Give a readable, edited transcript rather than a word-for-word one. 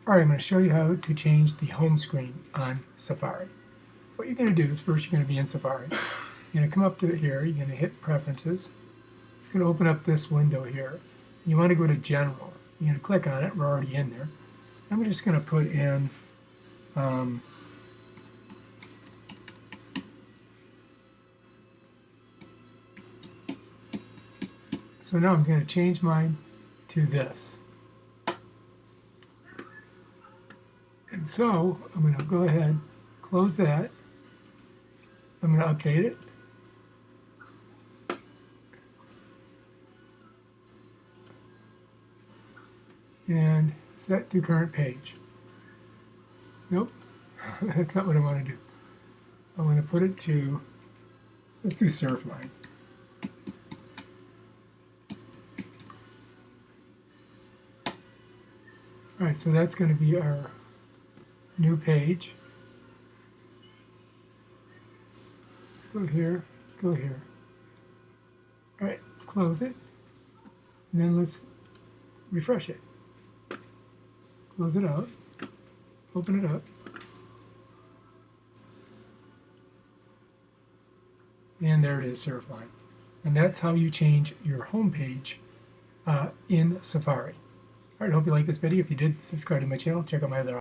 Alright, I'm going to show you how to change the home screen on Safari. What you're going to do is first you're going to be in Safari. You're going to come up to here, you're going to hit Preferences. It's going to open up this window here. You want to go to General. You're going to click on it, we're already in there. I'm just going to put in so now I'm going to change mine to this. And so I'm going to go ahead, close that. I'm going to update it. And set to current page. Nope, that's not what I want to do. I want to put it to, let's do Surfline. Alright, so that's going to be our new page. Let's go here, go here. Alright, let's close it. And then let's refresh it. Close it out. Open it up. And there it is, Surfline. And that's how you change your home page in Safari. Alright, I hope you liked this video. If you did, subscribe to my channel. Check out my other